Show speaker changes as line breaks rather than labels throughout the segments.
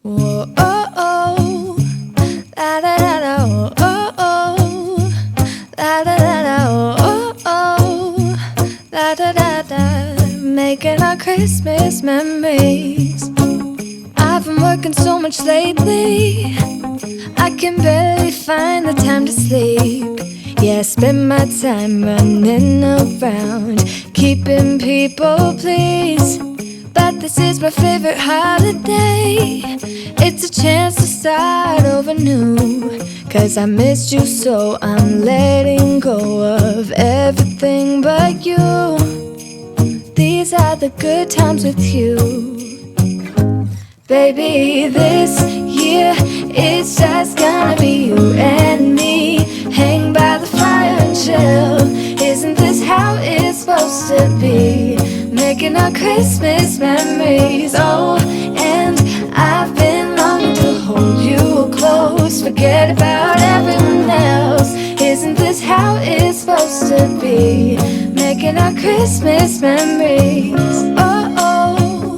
Whoa, oh, oh, la da da da, oh, oh, oh, la da da da, oh, oh, la da da da, making our Christmas memories. I've been working so much lately, I can barely find the time to sleep. Yeah, I spend my time running around, keeping people pleased. But this is my favorite holiday. It's a chance to start over new. 'Cause I missed you so I'm letting go of everything but you. These are the good times with you. Baby, this year it's just gonna be you and me. Hang by the fire and chill. Isn't this how it's supposed to be? Making our Christmas memories. Oh, and I've been longing to hold you close. Forget about everyone else. Isn't this how it's supposed to be? Making our Christmas memories. Oh, oh,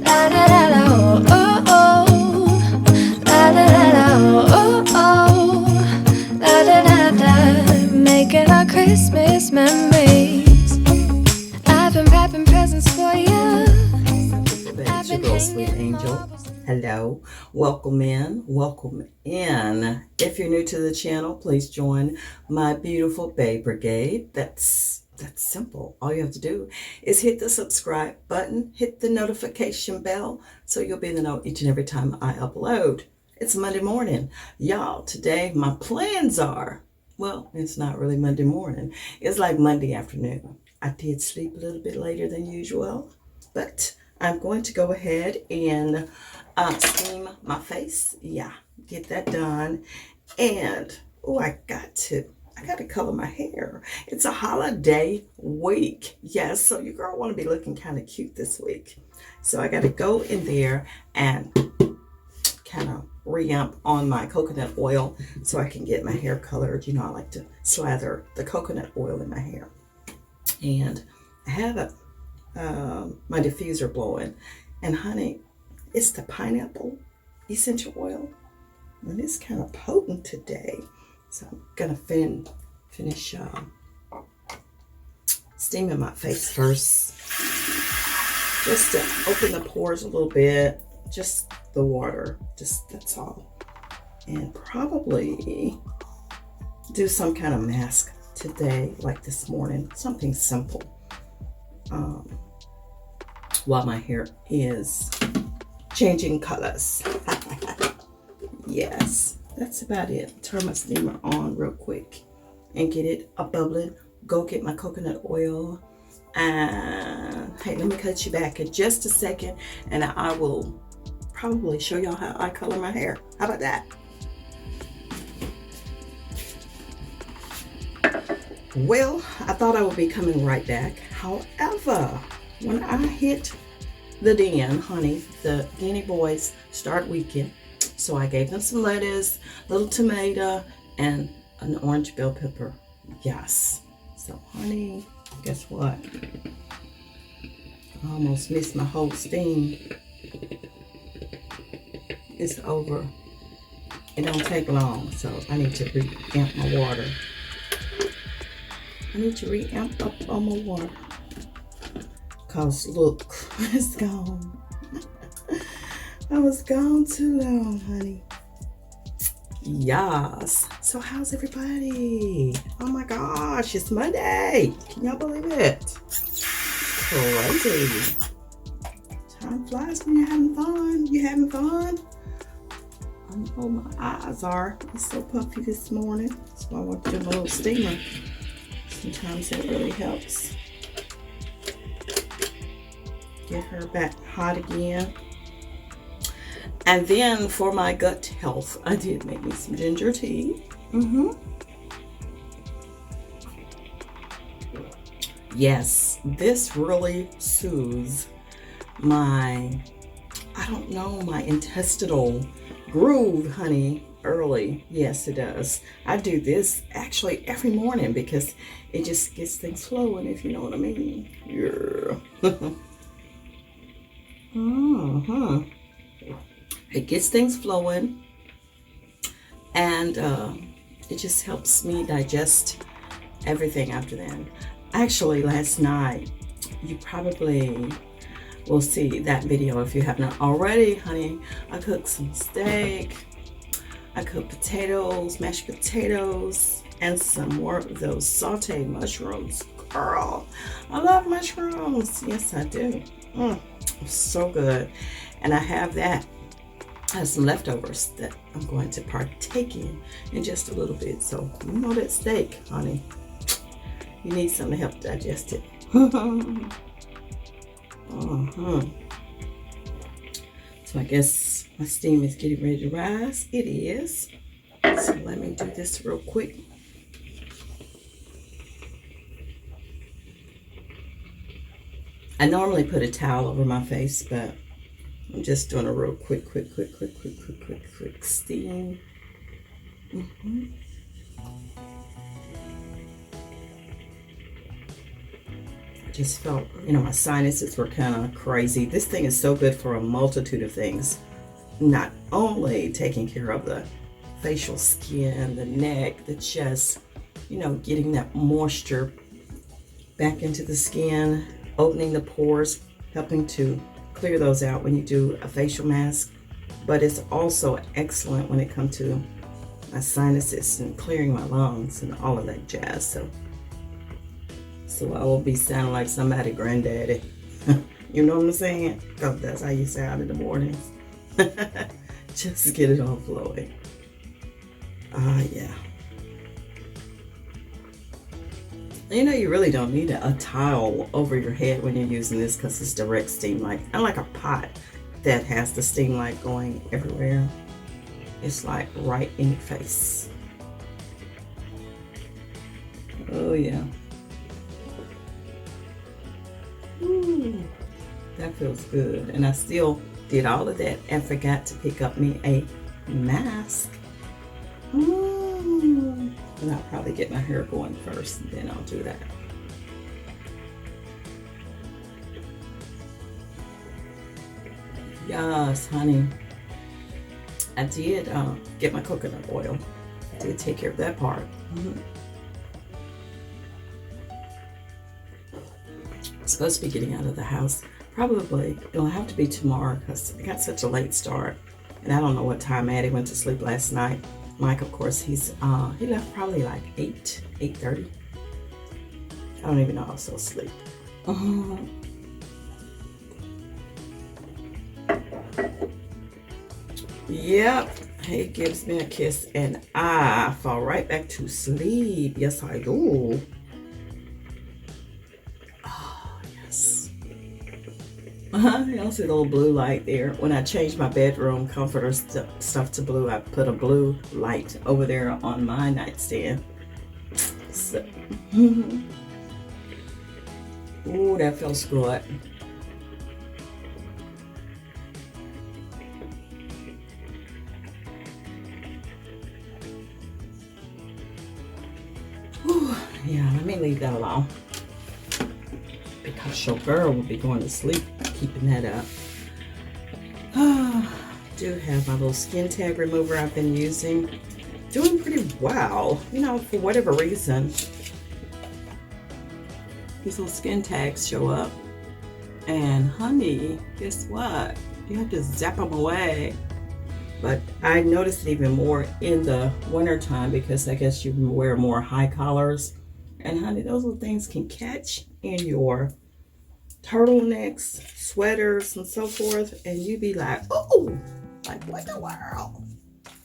la da da da, oh, oh, la da da da, oh, oh, la da da da, making our Christmas memories. I've been wrapping presents for you.
It's your girl, Sweet Angel. Hello, welcome in. If you're new to the channel, please join my beautiful Babe Brigade. That's simple. All you have to do is hit the subscribe button, hit the notification bell, so you'll be in the know each and every time I upload. It's Monday morning. Y'all, today my plans are, well, it's not really Monday morning. It's like Monday afternoon. I did sleep a little bit later than usual, but I'm going to go ahead and steam my face. Yeah, get that done. And, oh, I got to color my hair. It's a holiday week. Yes, so your girl want to be looking kind of cute this week. So I got to go in there and kind of re-amp on my coconut oil so I can get my hair colored. You know, I like to slather the coconut oil in my hair. And I have my diffuser blowing. And honey, it's the pineapple essential oil. And it's kind of potent today. So I'm going to finish steaming my face first. Just to open the pores a little bit. Just the water. That's all. And probably do some kind of mask today, like this morning. Something simple. While my hair is changing colors. Yes, that's about it. Turn my steamer on real quick and get it a bubbling. Go get my coconut oil. And hey, let me cut you back in just a second and I will probably show y'all how I color my hair. How about that? Well, I thought I would be coming right back. However, when I hit the den, honey, the Denny boys start weekend. So I gave them some lettuce, little tomato, and an orange bell pepper. Yes. So, honey, guess what? I almost missed my whole steam. It's over. It don't take long, so I need to re-amp my water. I need to re-amp up on my water. Cause look, it's gone. I was gone too long, honey. Yes. So how's everybody? Oh my gosh, it's Monday. Can y'all believe it? Crazy. Time flies when you're having fun. You having fun? I know my eyes are. It's so puffy this morning. That's why I want to do my little steamer. Sometimes that really helps. Get her back hot again. And then for my gut health, I did make me some ginger tea. Yes, this really soothes my, my intestinal groove, honey, early. Yes, it does. I do this actually every morning because it just gets things flowing, if you know what I mean. Yeah. It gets things flowing, and it just helps me digest everything after that. Actually, last night, you probably will see that video if you have not already, honey. I cooked some steak, I cooked potatoes, mashed potatoes, and some more of those sauteed mushrooms. Girl, I love mushrooms. Yes, I do. So good. And I have that. I have some leftovers that I'm going to partake in just a little bit. So, you know that steak, honey. You need something to help digest it. So I guess my steam is getting ready to rise. It is. So let me do this real quick. I normally put a towel over my face, but I'm just doing a real quick steam. I just felt, my sinuses were kind of crazy. This thing is so good for a multitude of things. Not only taking care of the facial skin, the neck, the chest, getting that moisture back into the skin, opening the pores, helping to clear those out when you do a facial mask. But it's also excellent when it comes to my sinuses and clearing my lungs and all of that jazz. So I will be sounding like somebody granddaddy. You know what I'm saying? Because that's how you sound in the mornings. Just get it all flowing. Yeah. You really don't need a towel over your head when you're using this because it's direct steam light. Unlike a pot that has the steam light going everywhere. It's like right in your face. Oh yeah. Ooh, that feels good. And I still did all of that and forgot to pick up me a mask. And I'll probably get my hair going first and then I'll do that. Yes, honey. I did get my coconut oil. I did take care of that part. I'm supposed to be getting out of the house. Probably it'll have to be tomorrow because I got such a late start. And I don't know what time Maddie went to sleep last night. Mike, of course, he left probably like 8:30. I don't even know I was still asleep. Yep, he gives me a kiss and I fall right back to sleep. Yes, I do. Oh, yes. You don't see the little blue light there. When I changed my bedroom comforter stuff to blue, I put a blue light over there on my nightstand. So, ooh, that feels good. Ooh, yeah, let me leave that alone. Because your girl will be going to sleep keeping that up. Do have my little skin tag remover I've been using. Doing pretty well. For whatever reason, these little skin tags show up. And honey, guess what? You have to zap them away. But I noticed it even more in the winter time because I guess you wear more high collars. And honey, those little things can catch in your turtlenecks, sweaters, and so forth. And you be like, oh, like what the world?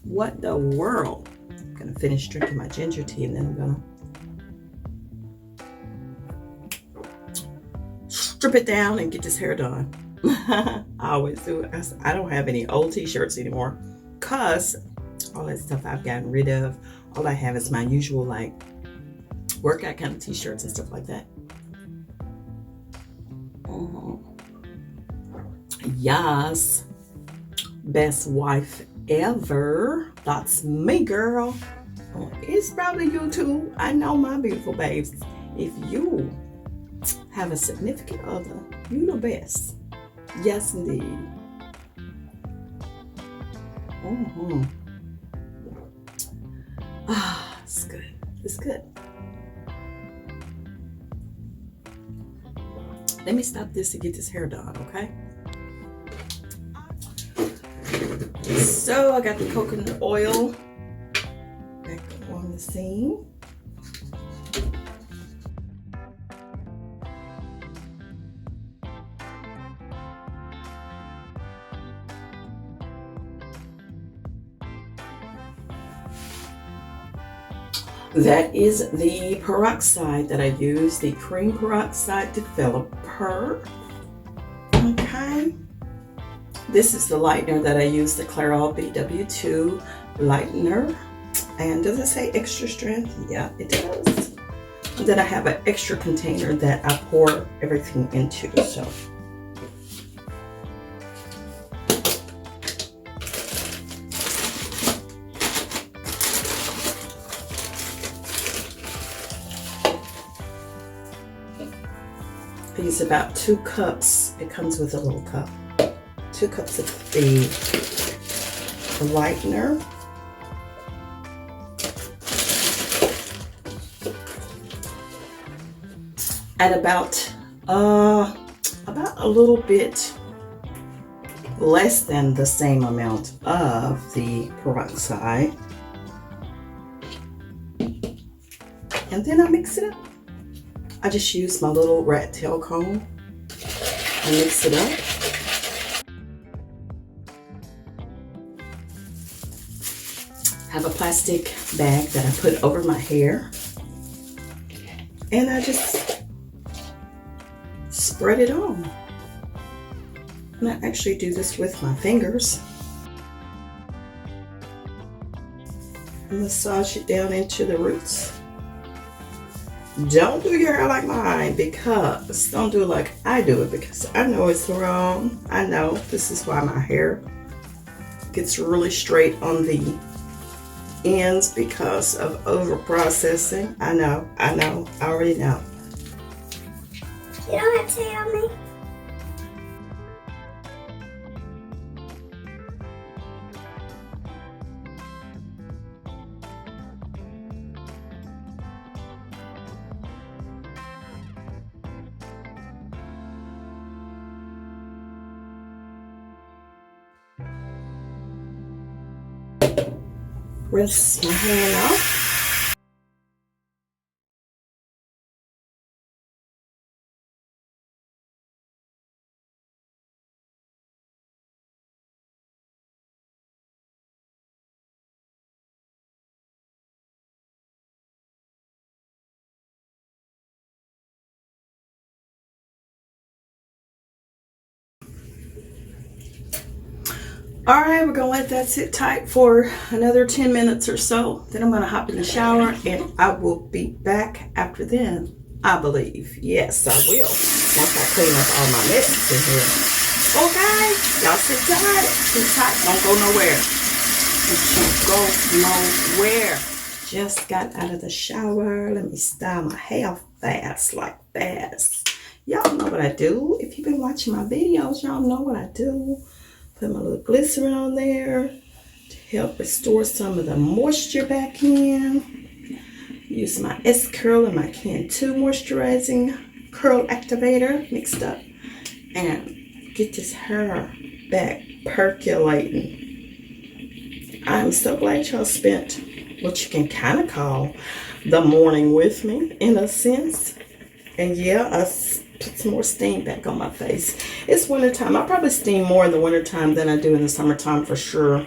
What the world? I'm gonna finish drinking my ginger tea and then I'm gonna strip it down and get this hair done. I always do it. I don't have any old t-shirts anymore because all that stuff I've gotten rid of. All I have is my usual like workout kind of t-shirts and stuff like that. Yes, best wife ever. That's me, girl. It's probably you too. I know, my beautiful babes. If you have a significant other, you the best. Yes, indeed. Mm-hmm. Ah, it's good. It's good. Let me stop this to get this hair done, okay? So I got the coconut oil back on the scene. That is the peroxide that I use, the cream peroxide developer. Okay. This is the lightener that I use, the Clairol BW2 lightener. And does it say extra strength? Yeah, it does. And then I have an extra container that I pour everything into, so. I use about 2 cups. It comes with a little cup. 2 cups of the lightener. And about a little bit less than the same amount of the peroxide. And then I mix it up. I just use my little rat tail comb and mix it up. I have a plastic bag that I put over my hair. And I just spread it on. And I actually do this with my fingers. And massage it down into the roots. Don't do your hair like mine, because don't do it like I do it, because I know it's wrong. I know this is why my hair gets really straight on the ends because of over processing. I know, I already know.
You don't have to tell me.
Rinse my hand off. All right, we're gonna let that sit tight for another 10 minutes or so. Then I'm gonna hop in the shower and I will be back after then, I believe. Yes, I will, once I clean up all my messes in here. Okay, y'all sit tight, don't go nowhere. Don't go nowhere. Just got out of the shower. Let me style my hair fast, like fast. Y'all know what I do. If you've been watching my videos, y'all know what I do. Put my little glycerin on there to help restore some of the moisture back in. Use my S-Curl and my Can 2 moisturizing curl activator mixed up. And get this hair back percolating. I'm so glad y'all spent what you can kind of call the morning with me, in a sense. And yeah, I put some more steam back on my face. It's wintertime. I probably steam more in the wintertime than I do in the summertime for sure.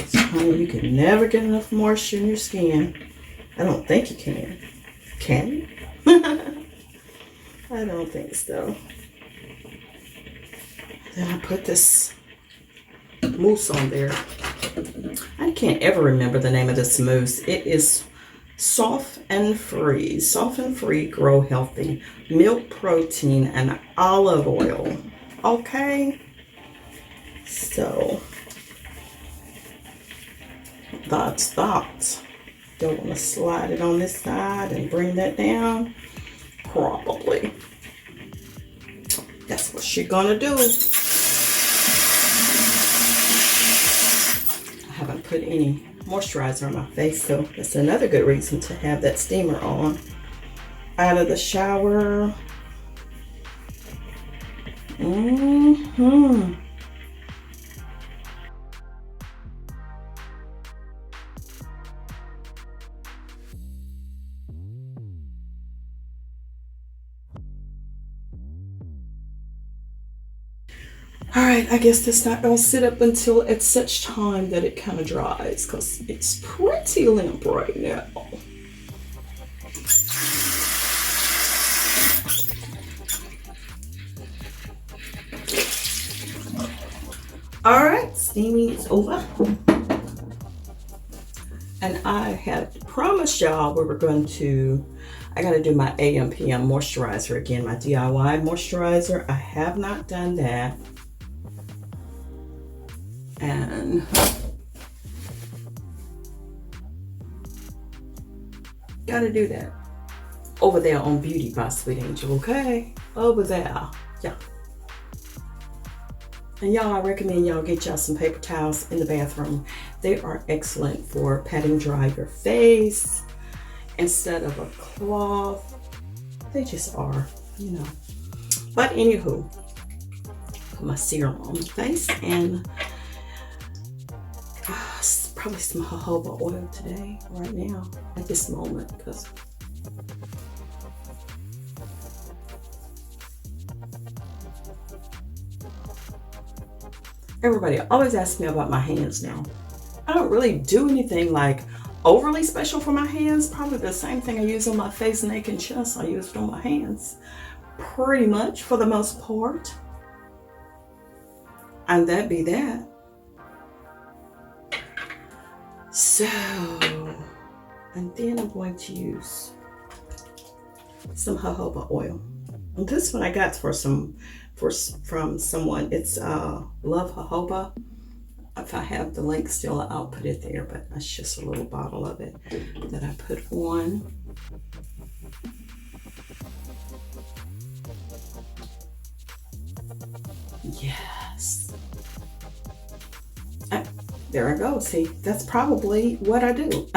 So, honey, you can never get enough moisture in your skin. I don't think you can. Can you? I don't think so. Then I put this mousse on there. I can't ever remember the name of this mousse. It is Soft and Free. Soft and Free Grow Healthy. Milk protein and olive oil. Okay? So, that's that. Don't want to slide it on this side and bring that down? Probably. that's what she's gonna do. I haven't put any moisturizer on my face, so that's another good reason to have that steamer on. Out of the shower. All right, I guess this not gonna sit up until at such time that it kind of dries, because it's pretty limp right now. All right, steaming is over. And I had promised y'all we were going to, I got to do my AM PM moisturizer again, my DIY moisturizer. I have not done that. And got to do that over there on Beauty by Sweet Angel, okay? Over there, yeah. And y'all, I recommend y'all get y'all some paper towels in the bathroom. They are excellent for patting dry your face instead of a cloth. They just are, you know. But anywho, put my serum on my face and probably some jojoba oil today, right now, at this moment, because everybody always asks me about my hands now. I don't really do anything like overly special for my hands. Probably the same thing I use on my face, neck, and chest, I use it on my hands. Pretty much for the most part. And that be that. So, and then I'm going to use some jojoba oil. And this one I got from someone. It's Love Jojoba. If I have the link still, I'll put it there, but that's just a little bottle of it that I put on. Yes. There I go. See, that's probably what I do.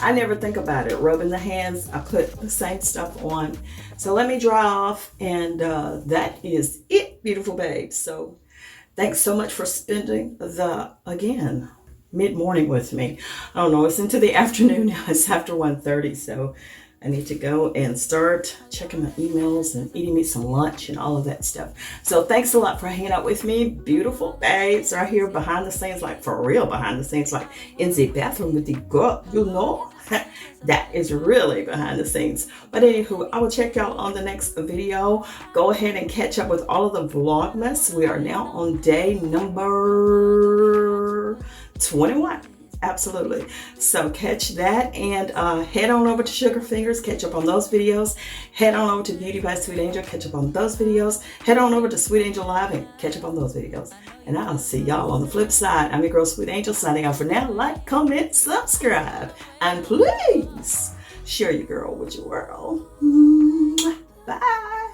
I never think about it. Rubbing the hands, I put the same stuff on. So let me dry off, and that is it, beautiful babes. So thanks so much for spending the, again, mid-morning with me. I don't know, it's into the afternoon now. It's after 1:30, so I need to go and start checking my emails and eating me some lunch and all of that stuff. So thanks a lot for hanging out with me, beautiful babes, right here behind the scenes, like for real behind the scenes, like in the bathroom with the girl, you know. That is really behind the scenes. But anywho, I will check y'all on the next video. Go ahead and catch up with all of the Vlogmas. We are now on day number 21. Absolutely. So catch that, and head on over to Sugar Fingers, catch up on those videos. Head on over to Beauty by Sweet Angel, catch up on those videos. Head on over to Sweet Angel Live and catch up on those videos. And I'll see y'all on the flip side. I'm your girl Sweet Angel, signing out for now. Like, comment, subscribe, and please share your girl with your world. Bye.